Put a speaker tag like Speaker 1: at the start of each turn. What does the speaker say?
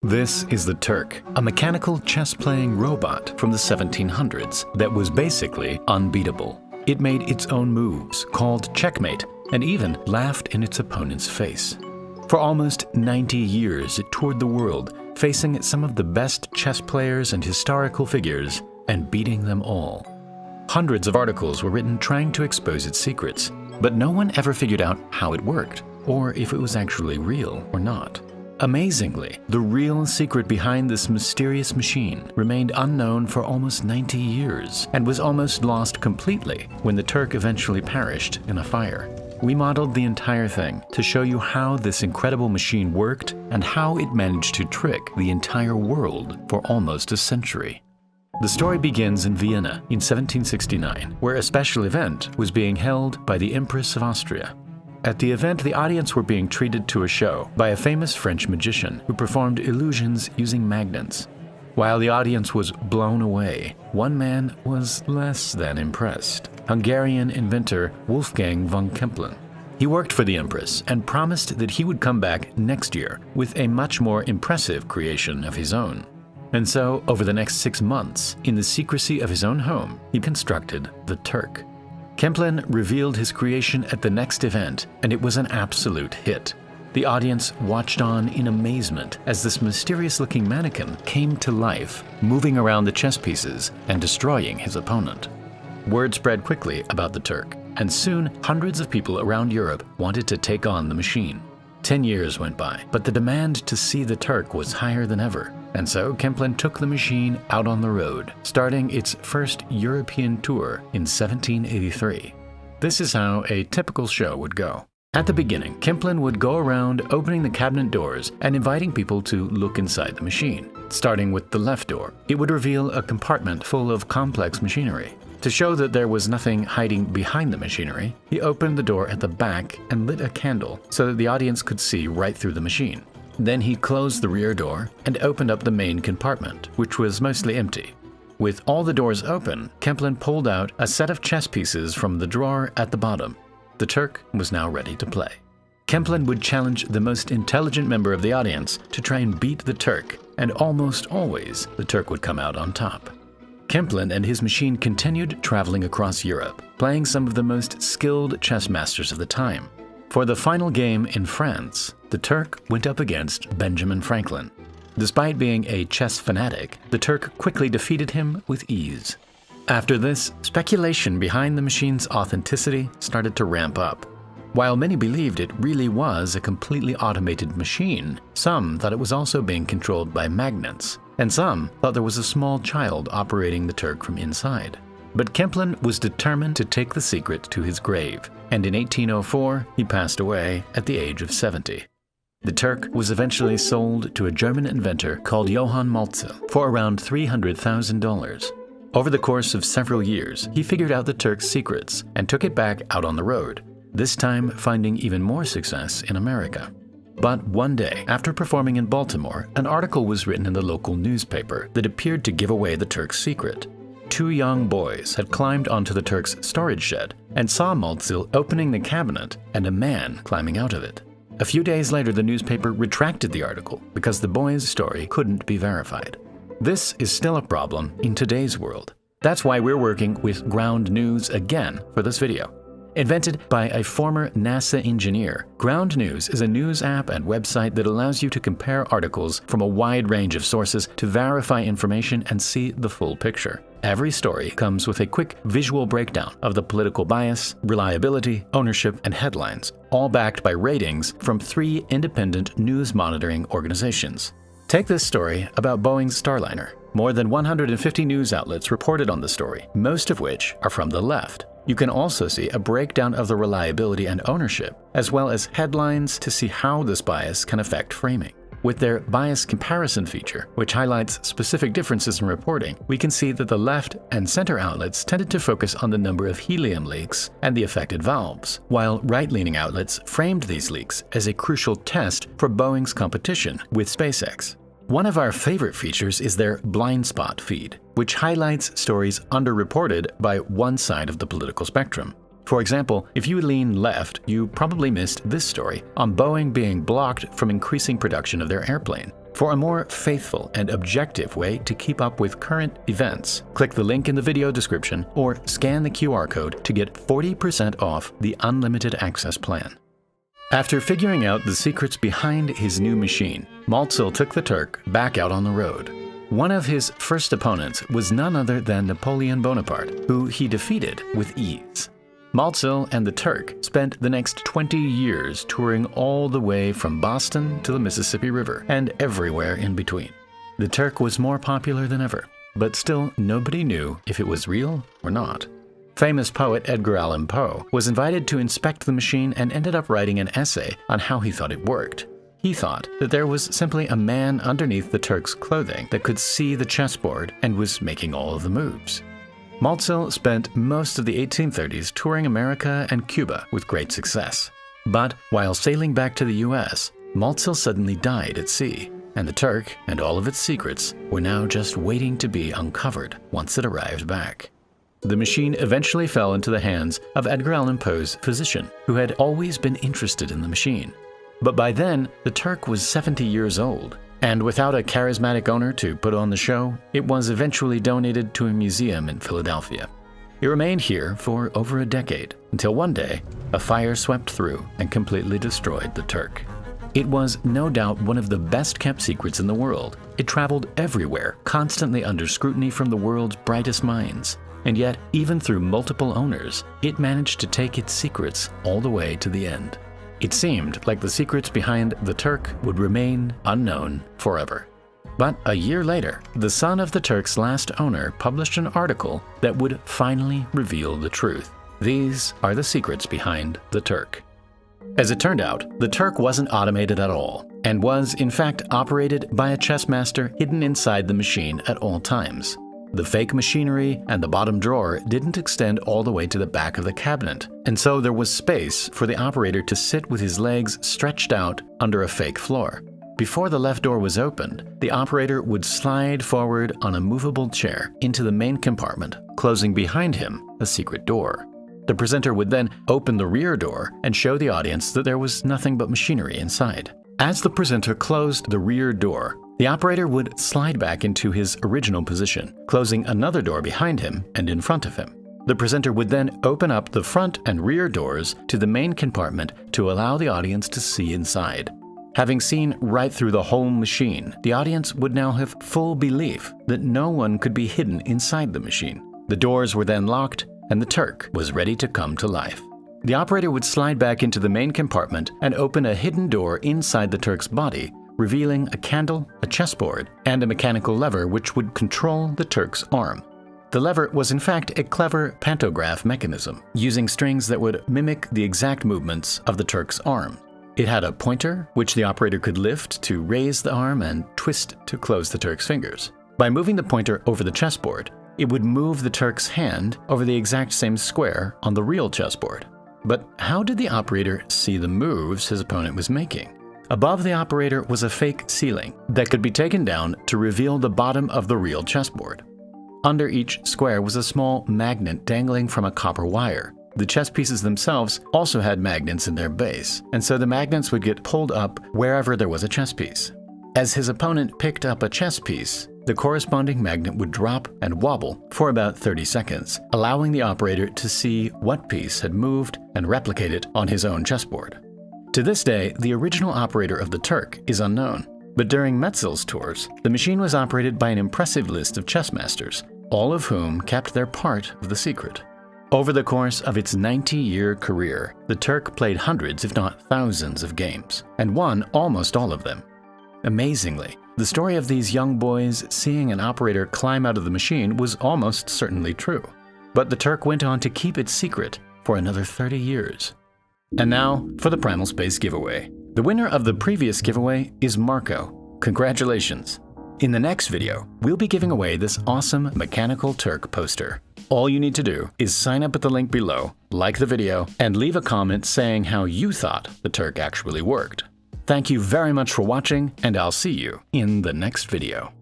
Speaker 1: This is the Turk, a mechanical chess-playing robot from the 1700s that was basically unbeatable. It made its own moves, called checkmate, and even laughed in its opponent's face. For almost 90 years, it toured the world, facing some of the best chess players and historical figures, and beating them all. Hundreds of articles were written trying to expose its secrets, but no one ever figured out how it worked, or if it was actually real or not. Amazingly, the real secret behind this mysterious machine remained unknown for almost 90 years and was almost lost completely when the Turk eventually perished in a fire. We modeled the entire thing to show you how this incredible machine worked and how it managed to trick the entire world for almost a century. The story begins in Vienna in 1769, where a special event was being held by the Empress of Austria. At the event, the audience were being treated to a show by a famous French magician who performed illusions using magnets. While the audience was blown away, one man was less than impressed: Hungarian inventor Wolfgang von Kempelen. He worked for the Empress and promised that he would come back next year with a much more impressive creation of his own. And so, over the next 6 months, in the secrecy of his own home, he constructed the Turk. Kempelen revealed his creation at the next event, and it was an absolute hit. The audience watched on in amazement as this mysterious-looking mannequin came to life, moving around the chess pieces and destroying his opponent. Word spread quickly about the Turk, and soon hundreds of people around Europe wanted to take on the machine. 10 years went by, but the demand to see the Turk was higher than ever, and so Kempelen took the machine out on the road, starting its first European tour in 1783. This is how a typical show would go. At the beginning, Kempelen would go around opening the cabinet doors and inviting people to look inside the machine. Starting with the left door, it would reveal a compartment full of complex machinery. To show that there was nothing hiding behind the machinery, he opened the door at the back and lit a candle so that the audience could see right through the machine. Then he closed the rear door and opened up the main compartment, which was mostly empty. With all the doors open, Kempelen pulled out a set of chess pieces from the drawer at the bottom. The Turk was now ready to play. Kempelen would challenge the most intelligent member of the audience to try and beat the Turk, and almost always the Turk would come out on top. Kempelen and his machine continued traveling across Europe, playing some of the most skilled chess masters of the time. For the final game in France, the Turk went up against Benjamin Franklin. Despite being a chess fanatic, the Turk quickly defeated him with ease. After this, speculation behind the machine's authenticity started to ramp up. While many believed it really was a completely automated machine, some thought it was also being controlled by magnets, and some thought there was a small child operating the Turk from inside. But Kempelen was determined to take the secret to his grave, and in 1804 he passed away at the age of 70. The Turk was eventually sold to a German inventor called Johann Maltzel for around $300,000. Over the course of several years, he figured out the Turk's secrets and took it back out on the road, this time finding even more success in America. But one day, after performing in Baltimore, an article was written in the local newspaper that appeared to give away the Turk's secret. 2 young boys had climbed onto the Turk's storage shed and saw Maltzel opening the cabinet and a man climbing out of it. A few days later, the newspaper retracted the article because the boys' story couldn't be verified. This is still a problem in today's world. That's why we're working with Ground News again for this video. Invented by a former NASA engineer, Ground News is a news app and website that allows you to compare articles from a wide range of sources to verify information and see the full picture. Every story comes with a quick visual breakdown of the political bias, reliability, ownership, and headlines, all backed by ratings from 3 independent news monitoring organizations. Take this story about Boeing's Starliner. More than 150 news outlets reported on the story, most of which are from the left. You can also see a breakdown of the reliability and ownership, as well as headlines to see how this bias can affect framing. With their bias comparison feature, which highlights specific differences in reporting, we can see that the left and center outlets tended to focus on the number of helium leaks and the affected valves, while right-leaning outlets framed these leaks as a crucial test for Boeing's competition with SpaceX. One of our favorite features is their blind spot feed, which highlights stories underreported by one side of the political spectrum. For example, if you lean left, you probably missed this story on Boeing being blocked from increasing production of their airplane. For a more faithful and objective way to keep up with current events, click the link in the video description or scan the QR code to get 40% off the unlimited access plan. After figuring out the secrets behind his new machine, Maltzel took the Turk back out on the road. One of his first opponents was none other than Napoleon Bonaparte, who he defeated with ease. Maltzel and the Turk spent the next 20 years touring all the way from Boston to the Mississippi River and everywhere in between. The Turk was more popular than ever, but still nobody knew if it was real or not. Famous poet Edgar Allan Poe was invited to inspect the machine and ended up writing an essay on how he thought it worked. He thought that there was simply a man underneath the Turk's clothing that could see the chessboard and was making all of the moves. Maltzel spent most of the 1830s touring America and Cuba with great success. But while sailing back to the US, Maltzel suddenly died at sea, and the Turk and all of its secrets were now just waiting to be uncovered once it arrived back. The machine eventually fell into the hands of Edgar Allan Poe's physician, who had always been interested in the machine. But by then, the Turk was 70 years old, and without a charismatic owner to put on the show, it was eventually donated to a museum in Philadelphia. It remained here for over a decade, until one day, a fire swept through and completely destroyed the Turk. It was no doubt one of the best-kept secrets in the world. It traveled everywhere, constantly under scrutiny from the world's brightest minds. And yet, even through multiple owners, it managed to take its secrets all the way to the end. It seemed like the secrets behind the Turk would remain unknown forever. But a year later, the son of the Turk's last owner published an article that would finally reveal the truth. These are the secrets behind the Turk. As it turned out, the Turk wasn't automated at all, and was in fact operated by a chess master hidden inside the machine at all times. The fake machinery and the bottom drawer didn't extend all the way to the back of the cabinet, and so there was space for the operator to sit with his legs stretched out under a fake floor. Before the left door was opened, the operator would slide forward on a movable chair into the main compartment, closing behind him a secret door. The presenter would then open the rear door and show the audience that there was nothing but machinery inside. As the presenter closed the rear door, the operator would slide back into his original position, closing another door behind him and in front of him. The presenter would then open up the front and rear doors to the main compartment to allow the audience to see inside. Having seen right through the whole machine, the audience would now have full belief that no one could be hidden inside the machine. The doors were then locked, and the Turk was ready to come to life. The operator would slide back into the main compartment and open a hidden door inside the Turk's body, revealing a candle, a chessboard, and a mechanical lever which would control the Turk's arm. The lever was in fact a clever pantograph mechanism, using strings that would mimic the exact movements of the Turk's arm. It had a pointer, which the operator could lift to raise the arm and twist to close the Turk's fingers. By moving the pointer over the chessboard, it would move the Turk's hand over the exact same square on the real chessboard. But how did the operator see the moves his opponent was making? Above the operator was a fake ceiling that could be taken down to reveal the bottom of the real chessboard. Under each square was a small magnet dangling from a copper wire. The chess pieces themselves also had magnets in their base, and so the magnets would get pulled up wherever there was a chess piece. As his opponent picked up a chess piece, the corresponding magnet would drop and wobble for about 30 seconds, allowing the operator to see what piece had moved and replicate it on his own chessboard. To this day, the original operator of the Turk is unknown, but during Metzel's tours, the machine was operated by an impressive list of chess masters, all of whom kept their part of the secret. Over the course of its 90-year career, the Turk played hundreds, if not thousands, of games, and won almost all of them. Amazingly, the story of these young boys seeing an operator climb out of the machine was almost certainly true. But the Turk went on to keep its secret for another 30 years. And now for the Primal Space giveaway. The winner of the previous giveaway is Marco. Congratulations! In the next video, we'll be giving away this awesome Mechanical Turk poster. All you need to do is sign up at the link below, like the video, and leave a comment saying how you thought the Turk actually worked. Thank you very much for watching, and I'll see you in the next video.